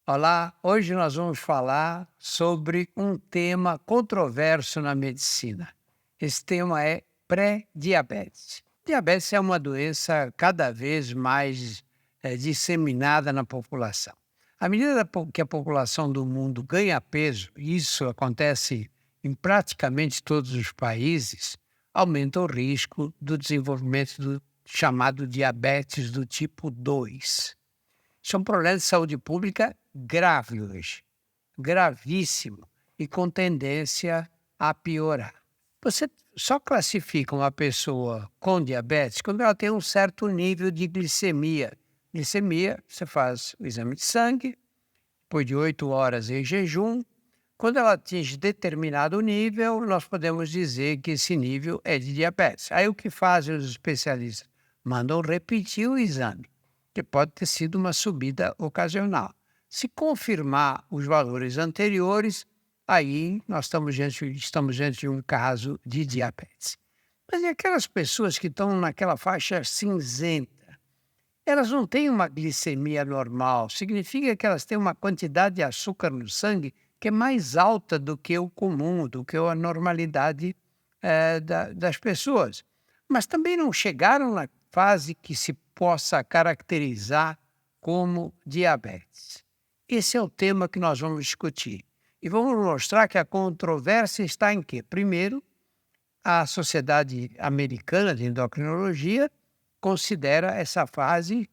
Olá, hoje nós vamos falar sobre um tema controverso na medicina. Esse tema é pré-diabetes. Diabetes é uma doença cada vez mais disseminada na população. À medida que a população do mundo ganha peso, e isso acontece em praticamente todos os países, aumenta o risco do desenvolvimento do chamado diabetes do tipo 2. Isso é um problema de saúde pública grave hoje, gravíssimo e com tendência a piorar. Você só classifica uma pessoa com diabetes quando ela tem um certo nível de glicemia. Glicemia, você faz o exame de sangue, depois de 8 horas em jejum. Quando ela atinge determinado nível, nós podemos dizer que esse nível é de diabetes. Aí o que fazem os especialistas? Mandam repetir o exame, que pode ter sido uma subida ocasional. Se confirmar os valores anteriores, aí nós estamos diante de um caso de diabetes. Mas e aquelas pessoas que estão naquela faixa cinzenta? Elas não têm uma glicemia normal, significa que elas têm uma quantidade de açúcar no sangue que é mais alta do que o comum, do que a normalidade das pessoas. Mas também não chegaram na fase que se possa caracterizar como diabetes. Esse é o tema que nós vamos discutir. E vamos mostrar que a controvérsia está em quê? Primeiro, a Sociedade Americana de Endocrinologia considera essa fase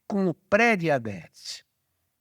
como pré-diabetes.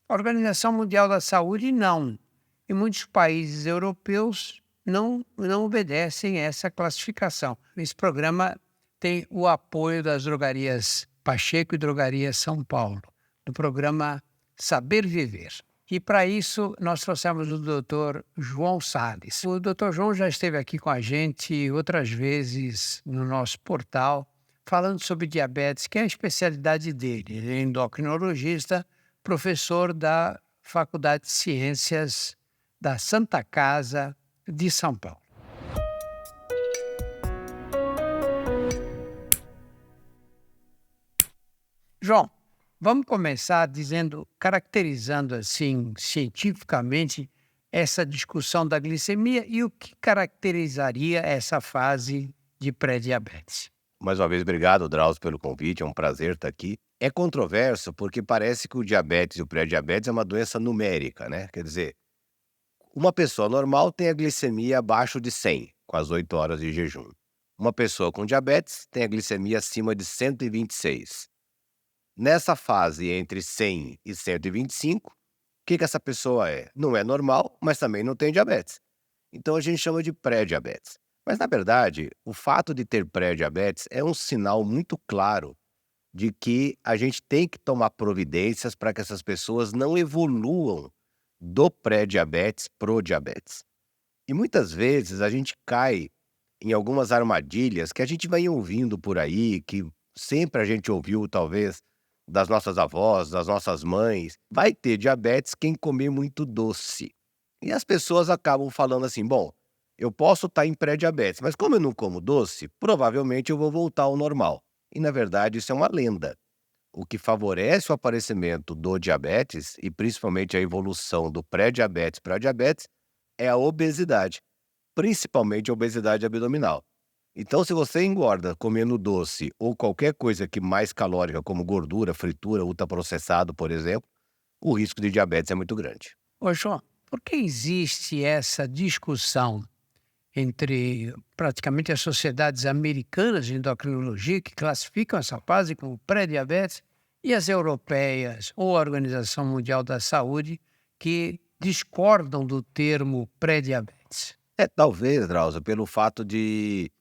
A Organização Mundial da Saúde não. E muitos países europeus não obedecem essa classificação. Esse programa tem o apoio das drogarias Pacheco e Drogaria São Paulo, do programa Saber Viver. E para isso nós trouxemos o doutor João Salles. O doutor João já esteve aqui com a gente outras vezes no nosso portal, falando sobre diabetes, que é a especialidade dele. Ele é endocrinologista, professor da Faculdade de Ciências da Santa Casa de São Paulo. João, vamos começar caracterizando assim, cientificamente, essa discussão da glicemia e o que caracterizaria essa fase de pré-diabetes. Mais uma vez, obrigado, Drauzio, pelo convite. É um prazer estar aqui. É controverso porque parece que o diabetes e o pré-diabetes é uma doença numérica, né? Quer dizer, uma pessoa normal tem a glicemia abaixo de 100, com as 8 horas de jejum. Uma pessoa com diabetes tem a glicemia acima de 126. Nessa fase entre 100 e 125, o que essa pessoa é? Não é normal, mas também não tem diabetes. Então a gente chama de pré-diabetes. Mas, na verdade, o fato de ter pré-diabetes é um sinal muito claro de que a gente tem que tomar providências para que essas pessoas não evoluam do pré-diabetes pro diabetes. E muitas vezes a gente cai em algumas armadilhas que a gente vai ouvindo por aí, que sempre a gente ouviu, talvez, das nossas avós, das nossas mães. Vai ter diabetes quem comer muito doce. E as pessoas acabam falando assim: bom, eu posso estar em pré-diabetes, mas como eu não como doce, provavelmente eu vou voltar ao normal. E na verdade isso é uma lenda. O que favorece o aparecimento do diabetes e principalmente a evolução do pré-diabetes para diabetes é a obesidade, principalmente a obesidade abdominal. Então, se você engorda comendo doce ou qualquer coisa que mais calórica, como gordura, fritura, ultraprocessado, por exemplo, o risco de diabetes é muito grande. Ô João, por que existe essa discussão entre praticamente as sociedades americanas de endocrinologia, que classificam essa fase como pré-diabetes, e as europeias ou a Organização Mundial da Saúde, que discordam do termo pré-diabetes? Talvez, Drauzio, pelo fato de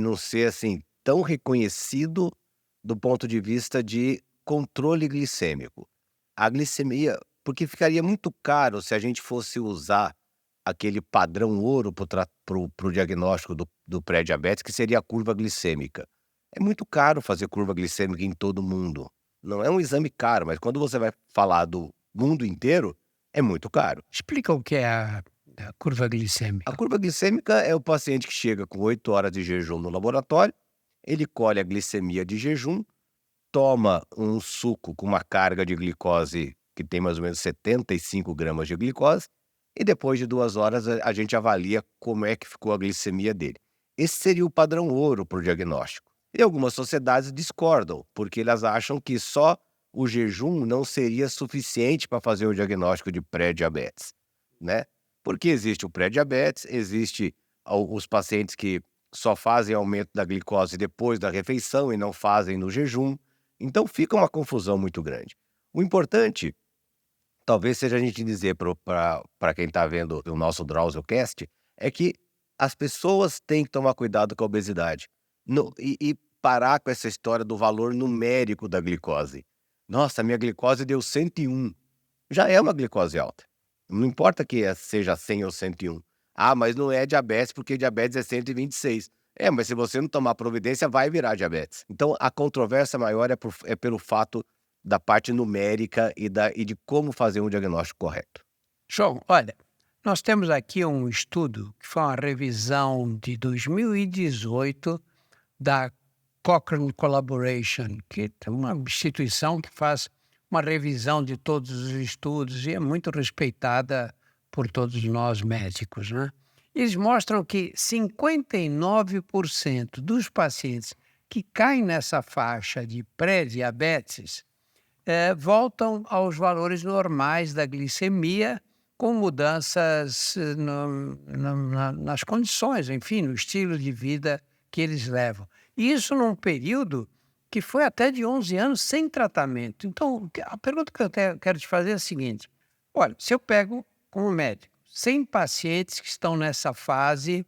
não ser, assim, tão reconhecido do ponto de vista de controle glicêmico. A glicemia porque ficaria muito caro se a gente fosse usar aquele padrão ouro para o diagnóstico do pré-diabetes, que seria a curva glicêmica. É muito caro fazer curva glicêmica em todo mundo. Não é um exame caro, mas quando você vai falar do mundo inteiro, é muito caro. Explica o que é a curva A glicêmica. curva glicêmica é o paciente que chega com 8 horas de jejum no laboratório, ele colhe a glicemia de jejum, toma um suco com uma carga de glicose que tem mais ou menos 75 gramas de glicose, e depois de 2 horas a gente avalia como é que ficou a glicemia dele. Esse seria o padrão ouro para o diagnóstico. E algumas sociedades discordam, porque elas acham que só o jejum não seria suficiente para fazer o diagnóstico de pré-diabetes, né? Porque existe o pré-diabetes, existe os pacientes que só fazem aumento da glicose depois da refeição e não fazem no jejum. Então fica uma confusão muito grande. O importante, talvez seja a gente dizer para quem está vendo o nosso DrauzioCast, é que as pessoas têm que tomar cuidado com a obesidade. E parar com essa história do valor numérico da glicose. Nossa, minha glicose deu 101. Já é uma glicose alta. Não importa que seja 100 ou 101. Ah, mas não é diabetes porque diabetes é 126. É, mas se você não tomar providência, vai virar diabetes. Então, a controvérsia maior é pelo fato da parte numérica e de como fazer um diagnóstico correto. João, olha, nós temos aqui um estudo que foi uma revisão de 2018 da Cochrane Collaboration, que é uma instituição que faz uma revisão de todos os estudos e é muito respeitada por todos nós médicos, né? Eles mostram que 59% dos pacientes que caem nessa faixa de pré-diabetes voltam aos valores normais da glicemia com mudanças nas condições, enfim, no estilo de vida que eles levam. E isso num período que foi até de 11 anos sem tratamento. Então, a pergunta que eu quero te fazer é a seguinte: olha, se eu pego como médico 100 pacientes que estão nessa fase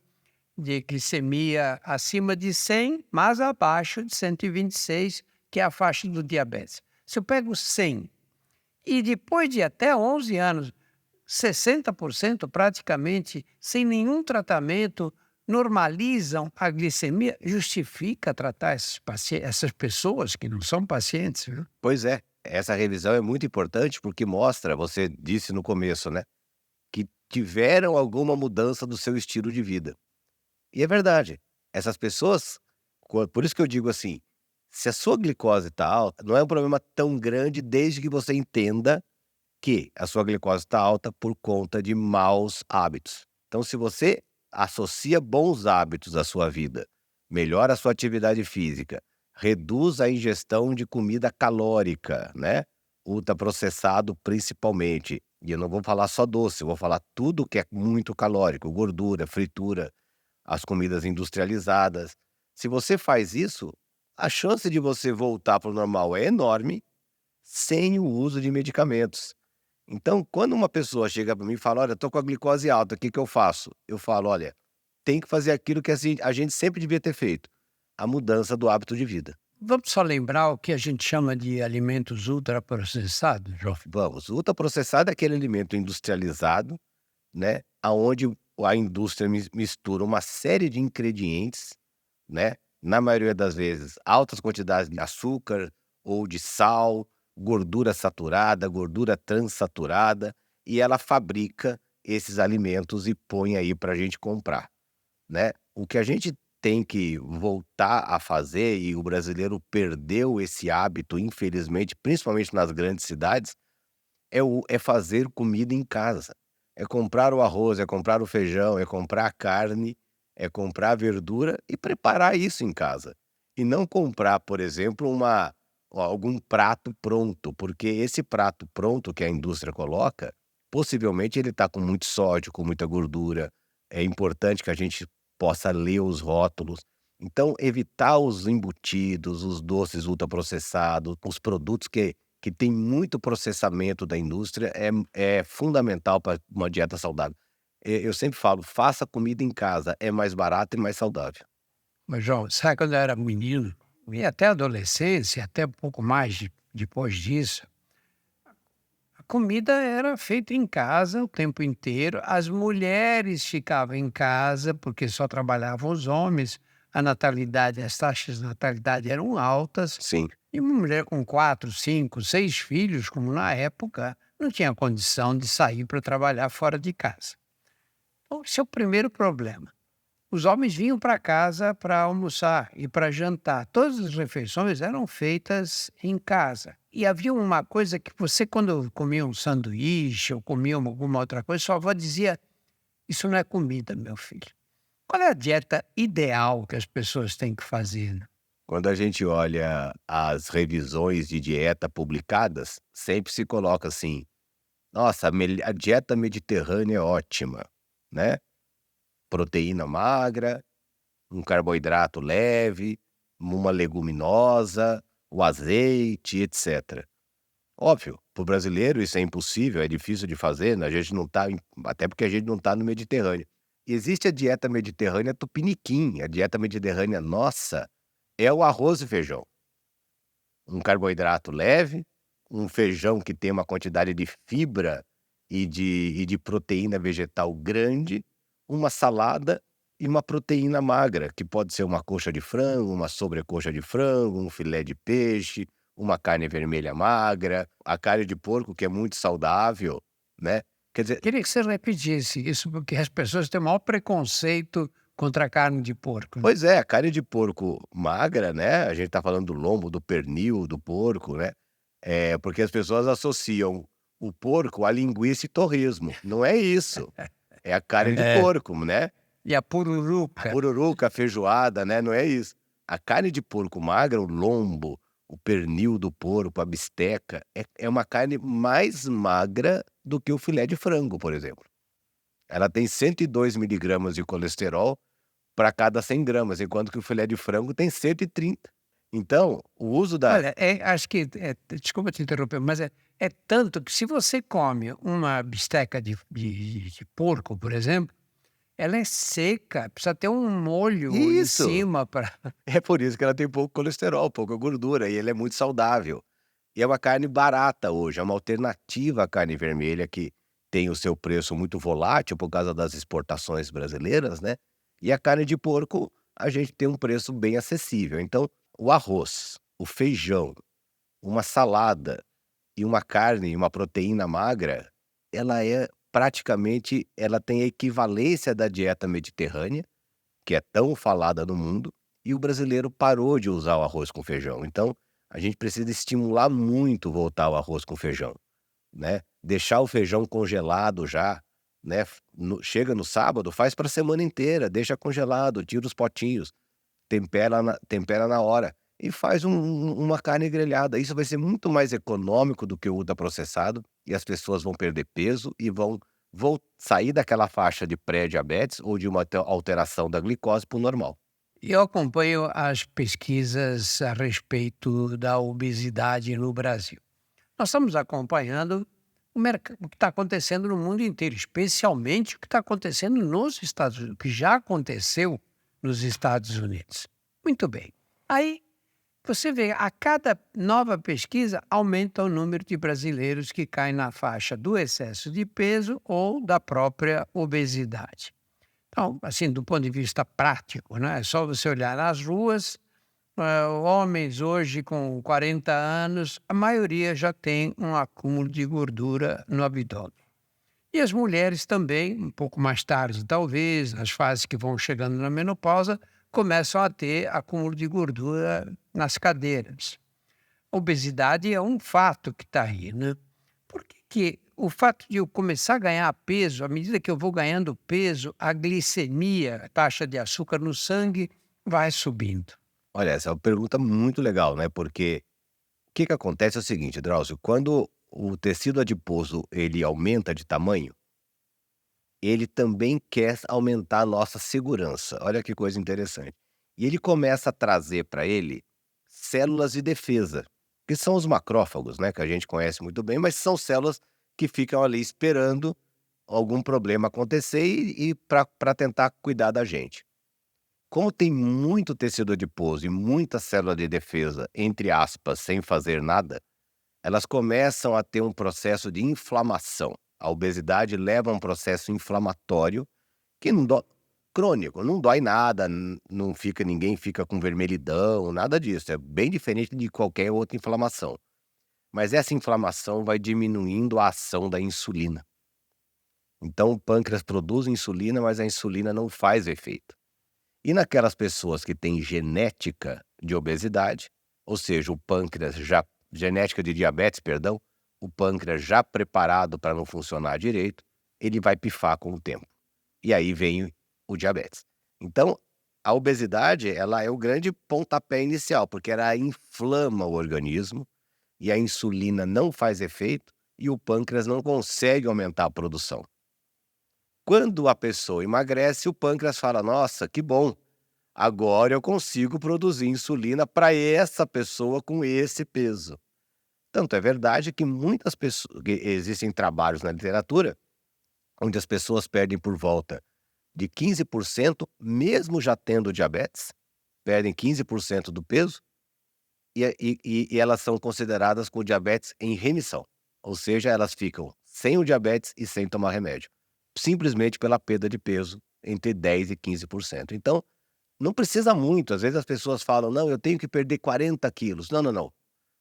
de glicemia acima de 100, mas abaixo de 126, que é a faixa do diabetes. Se eu pego 100 e depois de até 11 anos, 60% praticamente sem nenhum tratamento normalizam a glicemia, justifica tratar essas pessoas que não são pacientes, viu? Pois é, essa revisão é muito importante porque mostra, você disse no começo, né, que tiveram alguma mudança do seu estilo de vida. E é verdade, essas pessoas, por isso que eu digo assim, se a sua glicose está alta, não é um problema tão grande desde que você entenda que a sua glicose está alta por conta de maus hábitos. Então, se você associa bons hábitos à sua vida, melhora a sua atividade física, reduz a ingestão de comida calórica, né? Ultraprocessado principalmente. E eu não vou falar só doce, eu vou falar tudo que é muito calórico, gordura, fritura, as comidas industrializadas. Se você faz isso, a chance de você voltar para o normal é enorme sem o uso de medicamentos. Então, quando uma pessoa chega para mim e fala: "Olha, estou com a glicose alta, o que que eu faço?" Eu falo: "Olha, tem que fazer aquilo que a gente sempre devia ter feito, a mudança do hábito de vida." Vamos só lembrar o que a gente chama de alimentos ultraprocessados, João? Vamos, ultraprocessado é aquele alimento industrializado, né, aonde a indústria mistura uma série de ingredientes, né, na maioria das vezes altas quantidades de açúcar ou de sal, gordura saturada, gordura transsaturada, e ela fabrica esses alimentos e põe aí para a gente comprar, né. O que a gente tem que voltar a fazer, e o brasileiro perdeu esse hábito, infelizmente, principalmente nas grandes cidades, é fazer comida em casa. É comprar o arroz, é comprar o feijão, é comprar a carne, é comprar a verdura e preparar isso em casa. E não comprar, por exemplo, algum prato pronto, porque esse prato pronto que a indústria coloca, possivelmente ele está com muito sódio, com muita gordura. É importante que a gente possa ler os rótulos. Então, evitar os embutidos, os doces ultraprocessados, os produtos que tem muito processamento da indústria, é fundamental para uma dieta saudável. Eu sempre falo: "Faça comida em casa, é mais barato e mais saudável." Mas, João, sabe quando eu era menino, e até adolescência, até um pouco mais depois disso, a comida era feita em casa o tempo inteiro. As mulheres ficavam em casa porque só trabalhavam os homens. A natalidade, as taxas de natalidade eram altas. Sim, E uma mulher com 4, 5, 6 filhos, como na época, não tinha condição de sair para trabalhar fora de casa. Então, esse é o primeiro problema. os homens vinham para casa para almoçar e para jantar. Todas as refeições eram feitas em casa. E havia uma coisa que você, quando comia um sanduíche ou comia alguma outra coisa, sua avó dizia: Isso não é comida, meu filho. Qual é a dieta ideal que as pessoas têm que fazer, né? Quando a gente olha as revisões de dieta publicadas, sempre se coloca assim: "Nossa, a dieta mediterrânea é ótima", né. Proteína magra, um carboidrato leve, uma leguminosa, o azeite, etcétera. Óbvio, para o brasileiro isso é impossível, é difícil de fazer, né, a gente não tá até porque a gente não está no Mediterrâneo. Existe a dieta mediterrânea tupiniquim, a dieta mediterrânea nossa é o arroz e feijão. Um carboidrato leve, um feijão que tem uma quantidade de fibra e de proteína vegetal grande, uma salada e uma proteína magra, que pode ser uma coxa de frango, uma sobrecoxa de frango, um filé de peixe, uma carne vermelha magra, a carne de porco que é muito saudável, né. Quer dizer, Queria que você repetisse isso, porque as pessoas têm o maior preconceito contra a carne de porco, né? pois é, a carne de porco magra, né, a gente tá falando do lombo, do pernil, do porco, né, porque as pessoas associam o porco a linguiça e torresmo, não é isso, é a carne de É. porco, né, E a a pururuca. pururuca, a feijoada, né, não é isso. A carne de porco magra, o lombo, o pernil do porco, a bisteca, é uma carne mais magra do que o filé de frango, por exemplo. Ela tem 102 miligramas de colesterol para cada 100 gramas, enquanto que o filé de frango tem 130. Então, o uso da Olha, acho que, desculpa te interromper, mas é tanto que se você come uma bisteca de porco, por exemplo, ela é seca, precisa ter um molho em isso, cima para. é por isso que ela tem pouco colesterol, pouca gordura e ela é muito saudável. E é uma carne barata hoje, é uma alternativa à carne vermelha que tem o seu preço muito volátil por causa das exportações brasileiras, né, e a carne de porco, a gente tem um preço bem acessível. Então, o arroz, o feijão, uma salada e uma carne, uma proteína magra, ela é praticamente ela tem a equivalência da dieta mediterrânea, que é tão falada no mundo, e o brasileiro parou de usar o arroz com feijão. Então, a gente precisa estimular muito voltar ao arroz com feijão, né. Deixar o feijão congelado já, né, chega no sábado, faz para a semana inteira, deixa congelado, tira os potinhos, tempera na hora e faz uma carne grelhada. Isso vai ser muito mais econômico do que o ultraprocessado e as pessoas vão perder peso e vão sair daquela faixa de pré-diabetes ou de uma alteração da glicose para o normal. Eu acompanho as pesquisas a respeito da obesidade no Brasil. Nós estamos acompanhando o que está acontecendo no mundo inteiro, especialmente o que está acontecendo nos Estados Unidos, o que já aconteceu nos Estados Unidos. Muito bem. Aí você vê, a cada nova pesquisa aumenta o número de brasileiros que caem na faixa do excesso de peso ou da própria obesidade. Então, assim, do ponto de vista prático, né? É só você olhar nas ruas, homens hoje com 40 anos, a maioria já tem um acúmulo de gordura no abdômen. E as mulheres também, um pouco mais tarde talvez, nas fases que vão chegando na menopausa, começam a ter acúmulo de gordura nas cadeiras. A obesidade é um fato que está aí, né? Por que que o fato de eu começar a ganhar peso, à medida que eu vou ganhando peso, a glicemia, a taxa de açúcar no sangue, vai subindo? Olha, essa é uma pergunta muito legal, né, porque o que que acontece é o seguinte, Drauzio, quando o tecido adiposo ele aumenta de tamanho, ele também quer aumentar a nossa segurança. Olha que coisa interessante. E ele começa a trazer para ele células de defesa, que são os macrófagos, né, que a gente conhece muito bem, mas são células que ficam ali esperando algum problema acontecer e para tentar cuidar da gente. Como tem muito tecido adiposo e muita célula de defesa, entre aspas, sem fazer nada, elas começam a ter um processo de inflamação. A obesidade leva a um processo inflamatório que não dó crônico, não dói nada, não fica ninguém fica com vermelhidão, nada disso, é bem diferente de qualquer outra inflamação. Mas essa inflamação vai diminuindo a ação da insulina. Então o pâncreas produz insulina, mas a insulina não faz efeito. E naquelas pessoas que têm genética de obesidade, ou seja, o pâncreas já genética de diabetes, perdão, o pâncreas já preparado para não funcionar direito, ele vai pifar com o tempo. E aí vem o diabetes. Então, a obesidade, ela é o grande pontapé inicial, porque ela inflama o organismo e a insulina não faz efeito e o pâncreas não consegue aumentar a produção. Quando a pessoa emagrece, o pâncreas fala: "Nossa, que bom, agora eu consigo produzir insulina para essa pessoa com esse peso". Tanto é verdade que muitas pessoas que existem trabalhos na literatura, onde as pessoas perdem por volta de 15%, mesmo já tendo diabetes, perdem 15% do peso, e elas são consideradas com diabetes em remissão. Ou seja, elas ficam sem o diabetes e sem tomar remédio, simplesmente pela perda de peso entre 10 e 15%. Então, não precisa muito. Às vezes as pessoas falam: "Não, eu tenho que perder 40 quilos". Não, não, não.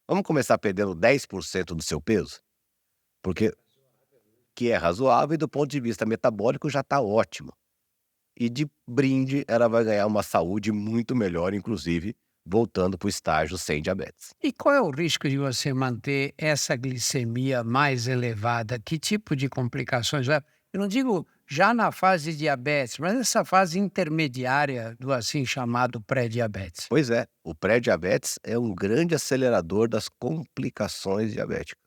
Vamos começar perdendo 10% do seu peso? Porque que é razoável e do ponto de vista metabólico já está ótimo. E de brinde ela vai ganhar uma saúde muito melhor, inclusive voltando para o estágio sem diabetes. E qual é o risco de você manter essa glicemia mais elevada? Que tipo de complicações leva? Eu não digo já na fase de diabetes, mas nessa fase intermediária do assim chamado pré-diabetes. Pois é, o pré-diabetes é um grande acelerador das complicações diabéticas.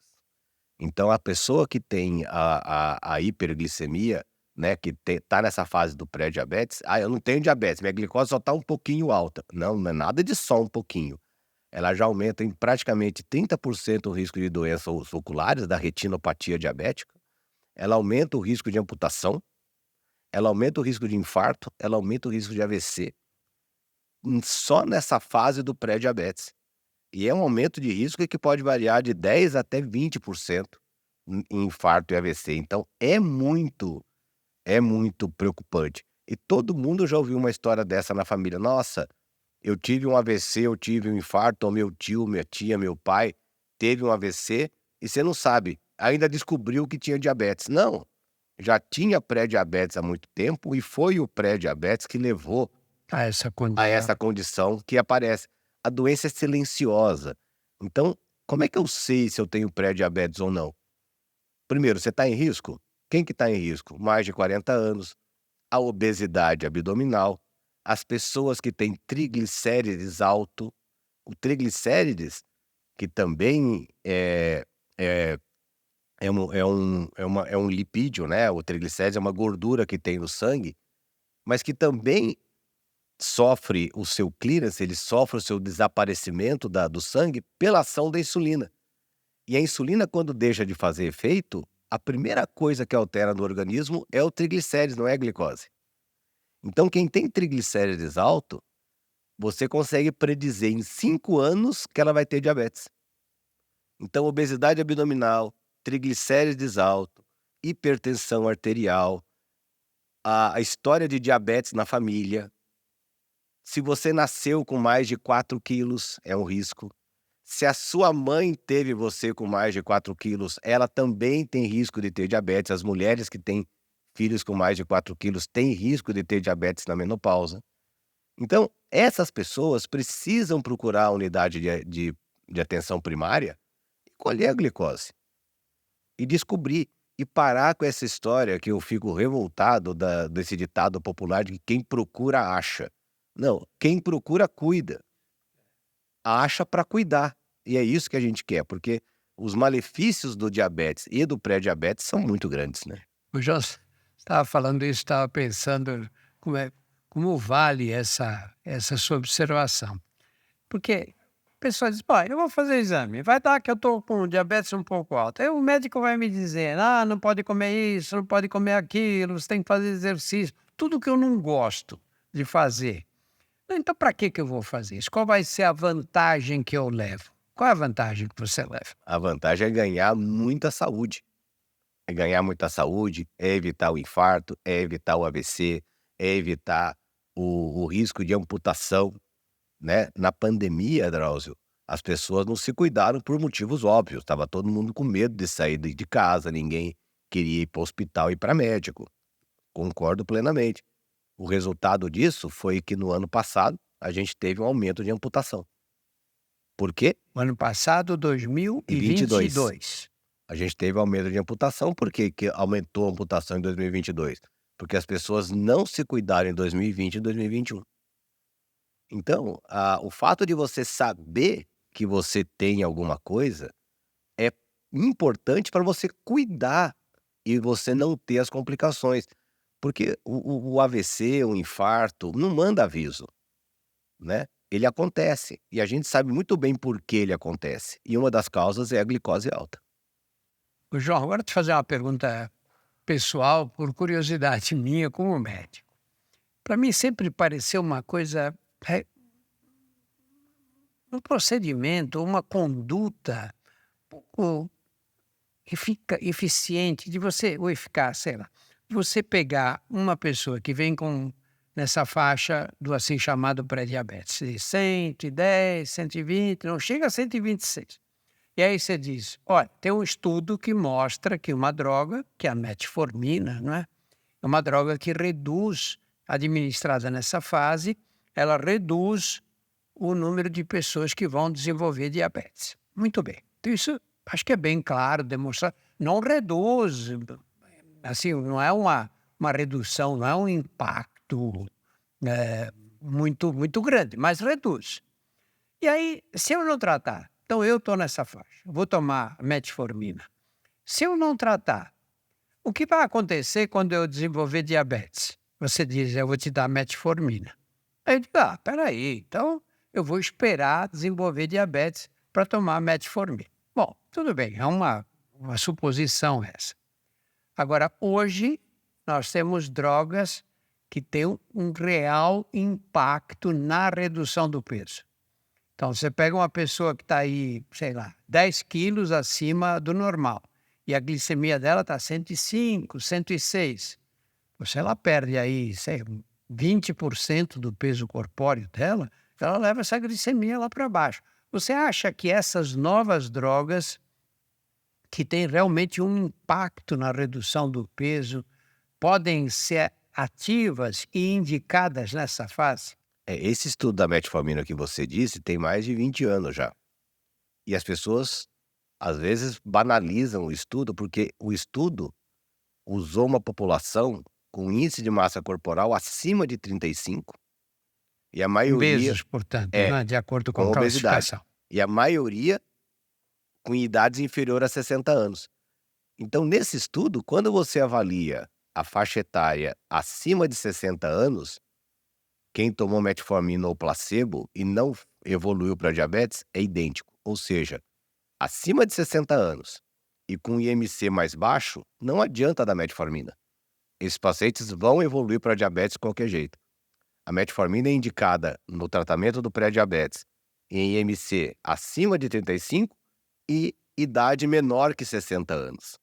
Então a pessoa que tem a hiperglicemia, né, que tá nessa fase do pré-diabetes: "Ah, eu não tenho diabetes, minha glicose só está um pouquinho alta". Não, não é nada de só um pouquinho. Ela já aumenta em praticamente 30% o risco de doenças oculares, da retinopatia diabética, ela aumenta o risco de amputação, ela aumenta o risco de infarto, ela aumenta o risco de AVC, só nessa fase do pré-diabetes. E é um aumento de risco que pode variar de 10 até 20% em infarto e AVC. Então é muito preocupante. E todo mundo já ouviu uma história dessa na família: "Nossa, eu tive um AVC, eu tive um infarto", ou meu tio, minha tia, meu pai teve um AVC e você não sabe, ainda descobriu que tinha diabetes. Não, já tinha pré-diabetes há muito tempo e foi o pré-diabetes que levou A essa a condição. essa condição que aparece. A doença é silenciosa. Então, como é que eu sei se eu tenho pré-diabetes ou não? Primeiro, você está em risco? Quem que está em risco? Mais de 40 anos, a obesidade abdominal, as pessoas que têm triglicérides alto. O triglicérides, que também é é um lipídio, né, o triglicérides é uma gordura que tem no sangue, mas que também sofre o seu clearance, ele sofre o seu desaparecimento do sangue pela ação da insulina. E a insulina, quando deixa de fazer efeito, a primeira coisa que altera no organismo é o triglicérides, não é a glicose. Então quem tem triglicérides alto, você consegue predizer em 5 anos que ela vai ter diabetes. Então obesidade abdominal, triglicérides alto, hipertensão arterial, a história de diabetes na família. Se você nasceu com mais de 4 quilos, é um risco. Se a sua mãe teve você com mais de 4 quilos, ela também tem risco de ter diabetes. As mulheres que têm filhos com mais de 4 quilos têm risco de ter diabetes na menopausa. Então, essas pessoas precisam procurar a unidade de atenção primária e colher a glicose. E descobrir. E parar com essa história que eu fico revoltado desse ditado popular de que quem procura acha. Não, quem procura cuida. Acha para cuidar. E é isso que a gente quer, porque os malefícios do diabetes e do pré-diabetes são muito grandes, né. O Joss estava falando isso, estava pensando como vale essa sua observação. Porque a pessoa diz: "Pô, eu vou fazer exame, vai dar que eu estou com diabetes um pouco alto". Aí o médico vai me dizer: "Ah, não pode comer isso, não pode comer aquilo, você tem que fazer exercício", tudo que eu não gosto de fazer. Então para que eu vou fazer isso? Qual vai ser a vantagem que eu levo? Qual é a vantagem que você leva? A vantagem é ganhar muita saúde. É ganhar muita saúde, é evitar o infarto, é evitar o AVC, é evitar o risco de amputação, né. Na pandemia, Drauzio, as pessoas não se cuidaram por motivos óbvios, estava todo mundo com medo de sair de casa, ninguém queria ir para o hospital e para médico. Concordo plenamente. O resultado disso foi que no ano passado a gente teve um aumento de amputação. Por quê? O ano passado, Em 22. 2022. A gente teve aumento de amputação. Por que que aumentou a amputação em 2022? Porque as pessoas não se cuidaram em 2020 e 2021. Então, o fato de você saber que você tem alguma coisa é importante para você cuidar e você não ter as complicações. Porque o AVC, o infarto, não manda aviso, né? Ele acontece. E a gente sabe muito bem por que ele acontece. E uma das causas é a glicose alta. Ô, João, agora te fazer uma pergunta pessoal, por curiosidade minha como médico. Para mim sempre pareceu uma coisa, um procedimento, uma conduta pouco eficiente de você, ou eficaz, sei lá, você pegar uma pessoa que vem nessa faixa do assim chamado pré-diabetes, de 110, 120, não chega a 126. E aí você diz, olha, tem um estudo que mostra que uma droga, que é a metformina, não é? É uma droga que reduz, administrada nessa fase, ela reduz o número de pessoas que vão desenvolver diabetes. Muito bem. Então isso acho que é bem claro, demonstrar. Não reduz, assim, não é uma redução, não é um impacto muito grande, mas reduz. E aí, se eu não tratar, então eu estou nessa faixa, vou tomar metformina. Se eu não tratar, o que vai acontecer quando eu desenvolver diabetes? Você diz, eu vou te dar metformina. Aí eu digo, peraí, então eu vou esperar desenvolver diabetes para tomar metformina. Bom, tudo bem, é uma suposição essa. Agora, hoje, nós temos drogas que têm um real impacto na redução do peso. Então, você pega uma pessoa que está aí, sei lá, 10 quilos acima do normal, e a glicemia dela está 105, 106. Se ela perde aí, sei, 20% do peso corpóreo dela, ela leva essa glicemia lá para baixo. Você acha que essas novas drogas, que têm realmente um impacto na redução do peso, podem ser ativas e indicadas nessa fase? Esse estudo da metformina que você disse tem mais de 20 anos já. E as pessoas, às vezes, banalizam o estudo, porque o estudo usou uma população com índice de massa corporal acima de 35, e a maioria Obesos, portanto, é né, de acordo com com a obesidade, classificação. e a maioria com idades inferior a 60 anos. Então, nesse estudo, quando você avalia a faixa etária acima de 60 anos, quem tomou metformina ou placebo e não evoluiu para diabetes é idêntico. Ou seja, acima de 60 anos e com IMC mais baixo, não adianta dar metformina. Esses pacientes vão evoluir para diabetes de qualquer jeito. A metformina é indicada no tratamento do pré-diabetes em IMC acima de 35 e idade menor que 60 anos.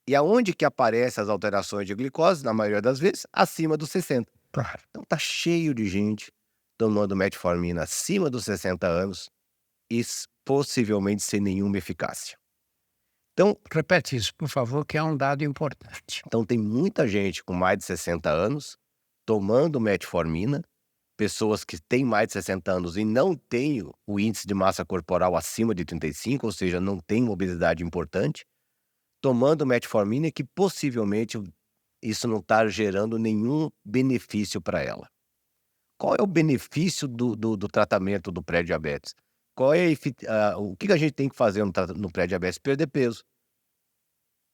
E aonde que aparecem as alterações de glicose? Na maioria das vezes, acima dos 60. Claro. Então tá cheio de gente tomando metformina acima dos 60 anos e possivelmente sem nenhuma eficácia. Então, Repete isso, por favor, que é um dado importante. tem muita gente com mais de 60 anos tomando metformina, pessoas que têm mais de 60 anos e não têm o índice de massa corporal acima de 35, ou seja, não tem uma obesidade importante, tomando metformina e que possivelmente isso não está gerando nenhum benefício para ela. Qual é o benefício do tratamento do pré-diabetes? O que a gente tem que fazer no pré-diabetes? Perder peso.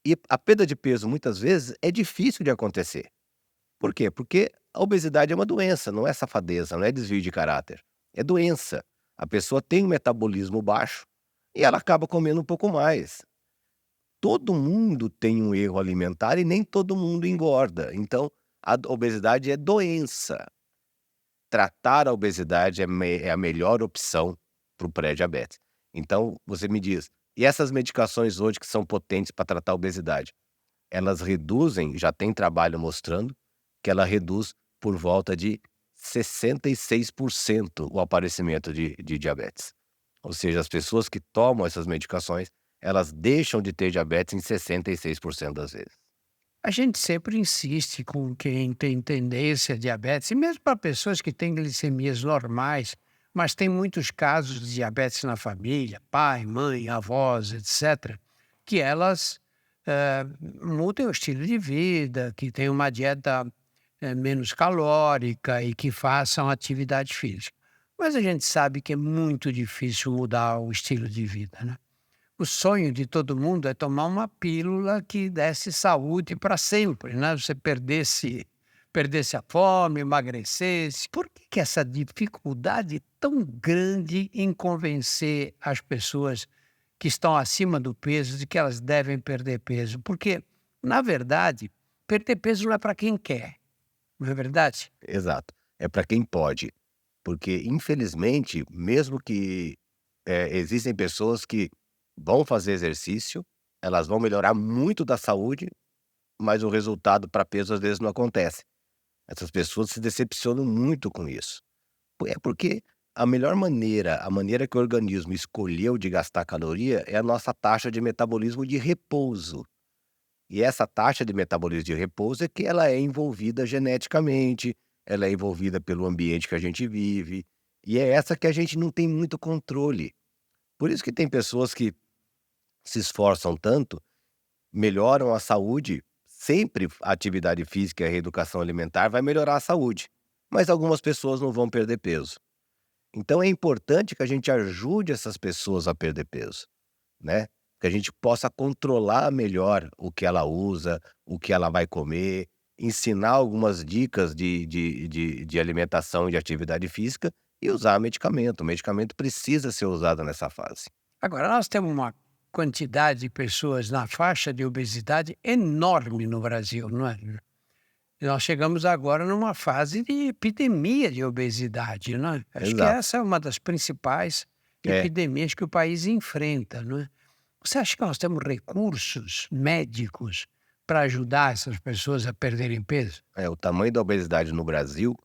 E a perda de peso, muitas vezes, é difícil de acontecer. Por quê? Porque a obesidade é uma doença, não é safadeza, não é desvio de caráter. É doença. A pessoa tem um metabolismo baixo e ela acaba comendo um pouco mais. Todo mundo tem um erro alimentar e nem todo mundo engorda. Então, a obesidade é doença. Tratar a obesidade é a melhor opção para o pré-diabetes. Então, você me diz, e essas medicações hoje que são potentes para tratar a obesidade? Elas reduzem, já tem trabalho mostrando, que ela reduz por volta de 66% o aparecimento de diabetes. Ou seja, as pessoas que tomam essas medicações, elas deixam de ter diabetes em 66% das vezes. A gente sempre insiste com quem tem tendência a diabetes, e mesmo para pessoas que têm glicemias normais, mas tem muitos casos de diabetes na família, pai, mãe, avós, etc., que elas mudem o estilo de vida, que tenham uma dieta menos calórica e que façam atividade física. Mas a gente sabe que é muito difícil mudar o estilo de vida, né? O sonho de todo mundo é tomar uma pílula que desse saúde para sempre, né? Você perdesse a fome, emagrecesse. Por que que essa dificuldade tão grande em convencer as pessoas que estão acima do peso de que elas devem perder peso? Porque, na verdade, perder peso não é para quem quer, não é verdade? Exato. É para quem pode, porque infelizmente, mesmo que, existem pessoas que vão fazer exercício, elas vão melhorar muito da saúde, mas o resultado para peso às vezes não acontece. Essas pessoas se decepcionam muito com isso. É porque a maneira que o organismo escolheu de gastar caloria é a nossa taxa de metabolismo de repouso. E essa taxa de metabolismo de repouso é que ela é envolvida geneticamente, ela é envolvida pelo ambiente que a gente vive, e é essa que a gente não tem muito controle. Por isso que tem pessoas que se esforçam tanto, melhoram a saúde, sempre a atividade física e a reeducação alimentar vai melhorar a saúde, mas algumas pessoas não vão perder peso. Então é importante que a gente ajude essas pessoas a perder peso, né, que a gente possa controlar melhor o que ela usa, o que ela vai comer, ensinar algumas dicas de alimentação e de atividade física e usar medicamento. O medicamento precisa ser usado nessa fase. Agora, nós temos uma quantidade de pessoas na faixa de obesidade enorme no Brasil, não é? Nós chegamos agora numa fase de epidemia de obesidade, não é? Acho que Exato. essa é uma das principais É. epidemias que o país enfrenta, não é? Você acha que nós temos recursos médicos para ajudar essas pessoas a perderem peso? O tamanho da obesidade no Brasil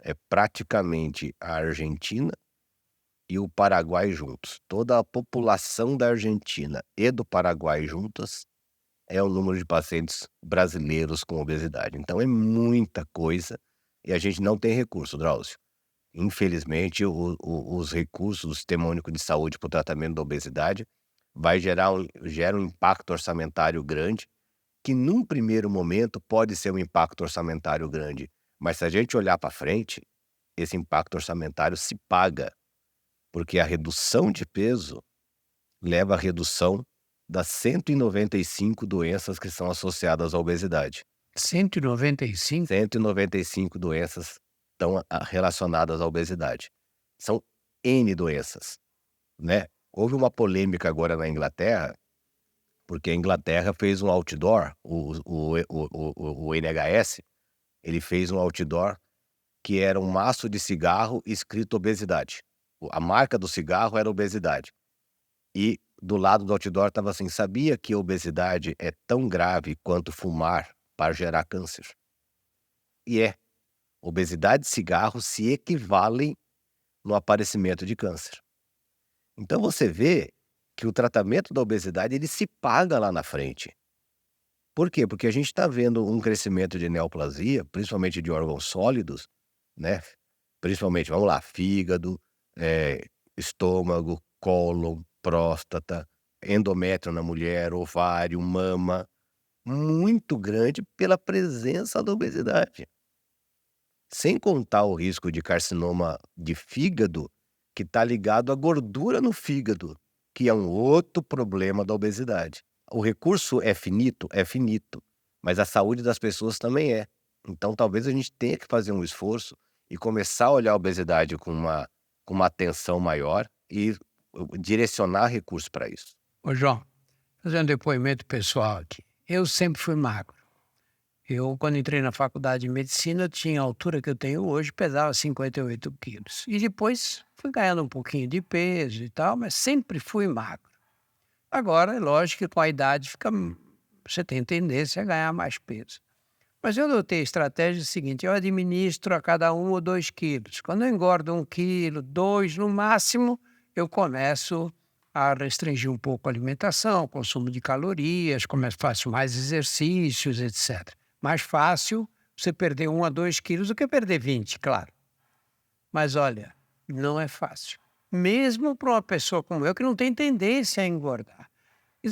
é praticamente a Argentina e o Paraguai juntos. Toda a população da Argentina e do Paraguai juntas é o número de pacientes brasileiros com obesidade. Então é muita coisa e a gente não tem recurso, Drauzio. Infelizmente, os recursos do Sistema Único de Saúde para o tratamento da obesidade gera um impacto orçamentário grande, que num primeiro momento pode ser um impacto orçamentário grande, mas se a gente olhar para frente, esse impacto orçamentário se paga, porque a redução de peso leva à redução das 195 doenças que são associadas à obesidade. 195? 195 doenças estão relacionadas à obesidade. São N doenças, né. Houve uma polêmica agora na Inglaterra, porque a Inglaterra fez um outdoor, o NHS, ele fez um outdoor que era um maço de cigarro escrito obesidade. A marca do cigarro era obesidade. E do lado do outdoor estava assim: "Sabia que a obesidade é tão grave quanto fumar para gerar câncer?". E é. Obesidade e cigarro se equivalem no aparecimento de câncer. Então você vê que o tratamento da obesidade ele se paga lá na frente. Por quê? Porque a gente está vendo um crescimento de neoplasia, principalmente de órgãos sólidos, né, principalmente, vamos lá, fígado, estômago, cólon, próstata, endométrio na mulher, ovário, mama, muito grande pela presença da obesidade. Sem contar o risco de carcinoma de fígado, que está ligado à gordura no fígado, que é um outro problema da obesidade. O recurso é finito, mas a saúde das pessoas também é. Então talvez a gente tenha que fazer um esforço e começar a olhar a obesidade com uma atenção maior e direcionar recursos para isso. Ô João, fazer um depoimento pessoal aqui. Eu sempre fui magro. Eu, quando entrei na faculdade de medicina, eu tinha a altura que eu tenho hoje, pesava 58 quilos. E depois fui ganhando um pouquinho de peso e tal, mas sempre fui magro. Agora, é lógico que com a idade você tem tendência a ganhar mais peso. Mas eu adotei a estratégia seguinte: eu administro a cada 1 ou 2 quilos. Quando eu engordo 1 quilo, 2 no máximo, eu começo a restringir um pouco a alimentação, consumo de calorias, faço mais exercícios, etc. Mais fácil você perder 1 a 2 quilos do que perder 20, claro. Mas olha, não é fácil. Mesmo para uma pessoa como eu que não tem tendência a engordar.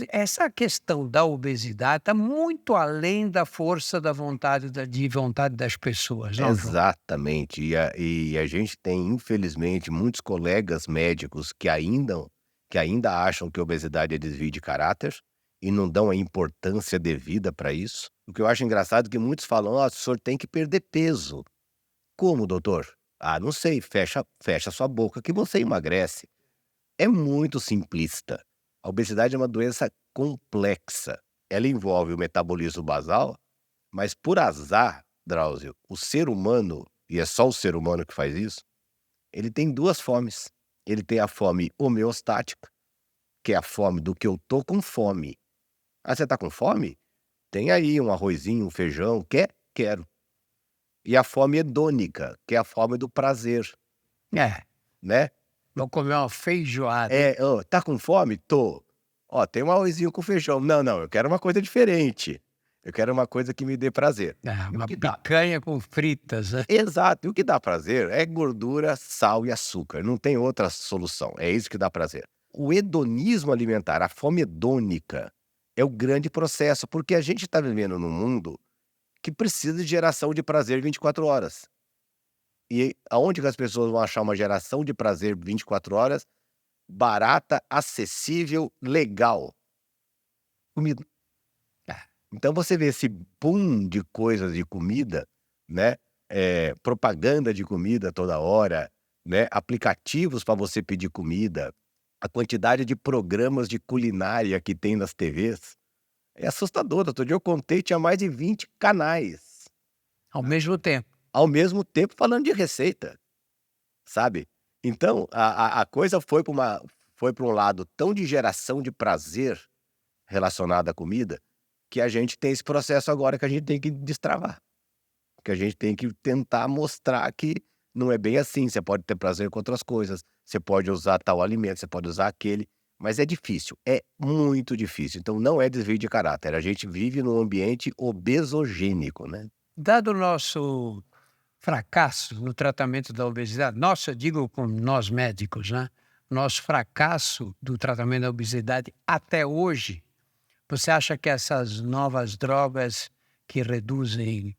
Essa questão da obesidade está muito além da força da vontade de vontade das pessoas, não, João? Exatamente. E a gente tem, infelizmente, muitos colegas médicos que ainda acham que a obesidade é desvio de caráter e não dão a importância devida para isso. O que eu acho engraçado é que muitos falam: "Ó, o senhor tem que perder peso". "Como, doutor?". "Ah, não sei, fecha sua boca que você emagrece". É muito simplista. A obesidade é uma doença complexa. Ela envolve o metabolismo basal, mas por azar, Drauzio, o ser humano, e é só o ser humano que faz isso, ele tem 2 fomes. Ele tem a fome homeostática, que é a fome do que eu tô com fome. "Ah, você tá com fome? Tem aí um arrozinho, um feijão. Quer? Quero". E a fome hedônica, que é a fome do prazer, É, né. vou comer uma feijoada. "Ô, tá com fome? Tô". "Ó, tem um arrozinho com feijão". "Não, não, eu quero uma coisa diferente. Eu quero uma coisa que me dê prazer". É, E o uma que dá picanha com fritas, né? Exato. E o que dá prazer é gordura, sal e açúcar, não tem outra solução, é isso que dá prazer. O hedonismo alimentar, a fome hedônica, é o grande processo, porque a gente está vivendo num mundo que precisa de geração de prazer 24 horas. E aonde que as pessoas vão achar uma geração de prazer 24 horas, barata, acessível, legal? Comida. É. Então você vê esse boom de coisas de comida, né, propaganda de comida toda hora, né, aplicativos para você pedir comida, a quantidade de programas de culinária que tem nas TVs é assustador. Outro dia eu contei, tinha mais de 20 canais, Ao mesmo tempo. ao mesmo tempo falando de receita, sabe. Então a coisa foi para um lado tão de geração de prazer relacionado à comida, que a gente tem esse processo agora que a gente tem que destravar. Que a gente tem que tentar mostrar que não é bem assim, você pode ter prazer com outras coisas, você pode usar tal alimento, você pode usar aquele, mas é difícil, é muito difícil. Então não é desvio de caráter, a gente vive num ambiente obesogênico, né. Dado o nosso fracasso no tratamento da obesidade, nosso, eu digo com nós médicos, né? Nosso fracasso do tratamento da obesidade até hoje, você acha que essas novas drogas que reduzem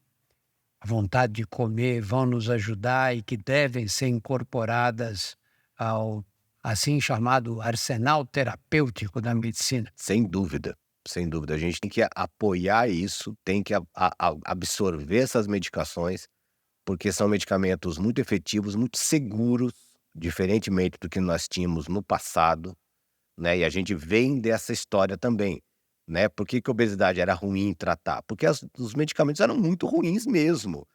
a vontade de comer vão nos ajudar e que devem ser incorporadas ao assim chamado arsenal terapêutico da medicina? Sem dúvida, sem dúvida. A gente tem que apoiar isso, tem que absorver essas medicações, porque são medicamentos muito efetivos, muito seguros, diferentemente do que nós tínhamos no passado. Né, e a gente vem dessa história também, né. Por que que a obesidade era ruim tratar? Porque os medicamentos eram muito ruins mesmo.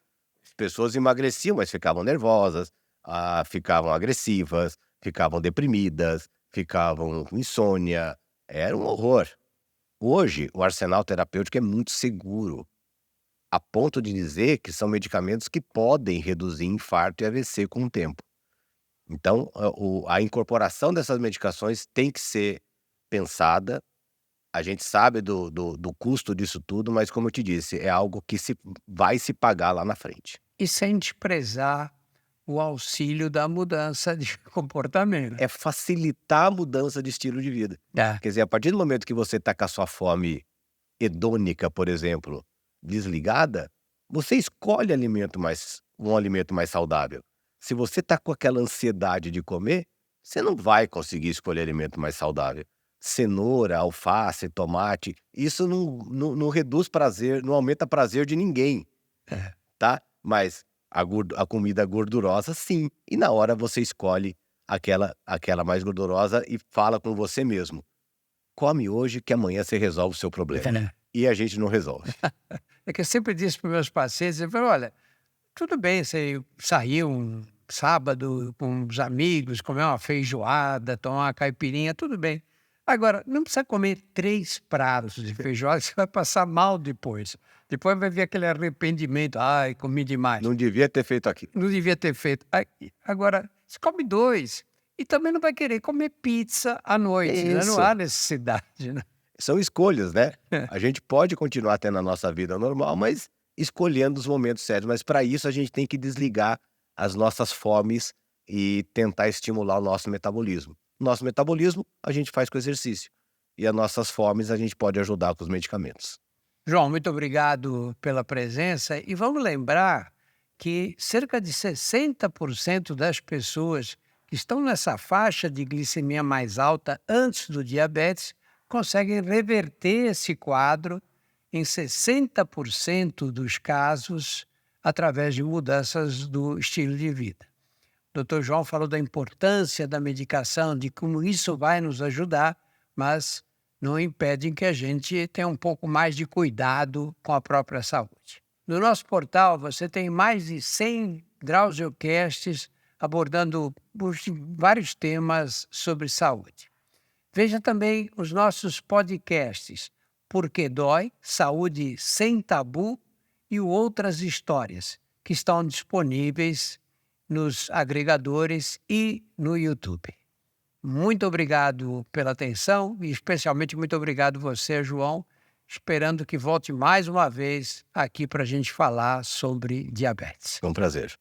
As pessoas emagreciam, mas ficavam nervosas, ficavam agressivas, ficavam deprimidas, ficavam com insônia, era um horror. Hoje, o arsenal terapêutico é muito seguro, a ponto de dizer que são medicamentos que podem reduzir infarto e AVC com o tempo. Então, a incorporação dessas medicações tem que ser pensada. A gente sabe do custo disso tudo, mas como eu te disse, é algo que vai se pagar lá na frente. E sem desprezar o auxílio da mudança de comportamento. É facilitar a mudança de estilo de vida. É, Quer dizer, a partir do momento que você está com a sua fome hedônica, por exemplo, desligada, você escolhe um alimento mais saudável. Se você está com aquela ansiedade de comer, você não vai conseguir escolher alimento mais saudável. Cenoura, alface, tomate, isso não reduz prazer, não aumenta prazer de ninguém, é. tá? Mas a comida gordurosa, sim. E na hora você escolhe aquela mais gordurosa e fala com você mesmo: "Come hoje que amanhã você resolve o seu problema". É. E a gente não resolve. É que eu sempre disse para os meus pacientes, eu falo: "Olha, tudo bem você sair um sábado com os amigos, comer uma feijoada, tomar uma caipirinha, tudo bem. Agora, não precisa comer 3 pratos de feijoada, você vai passar mal depois. Depois vai vir aquele arrependimento: 'Ai, comi demais'. Não devia ter feito aquilo. Não devia ter feito". Agora, você come 2. E também não vai querer comer pizza à noite, né? Não Isso. há necessidade, né? São escolhas, né. A gente pode continuar tendo a nossa vida normal, mas escolhendo os momentos certos, mas para isso a gente tem que desligar as nossas fomes e tentar estimular o nosso metabolismo. Nosso metabolismo a gente faz com exercício, e as nossas fomes a gente pode ajudar com os medicamentos. João, muito obrigado pela presença e vamos lembrar que cerca de 60% das pessoas que estão nessa faixa de glicemia mais alta antes do diabetes conseguem reverter esse quadro em 60% dos casos através de mudanças do estilo de vida. O Dr. João falou da importância da medicação, de como isso vai nos ajudar, mas não impede que a gente tenha um pouco mais de cuidado com a própria saúde. No nosso portal você tem mais de 100 Drauziocasts abordando vários temas sobre saúde. Veja também os nossos podcasts Porque Dói, Saúde Sem Tabu e Outras Histórias, que estão disponíveis nos agregadores e no YouTube. Muito obrigado pela atenção e especialmente muito obrigado você, João, esperando que volte mais uma vez aqui para a gente falar sobre diabetes. Foi um prazer.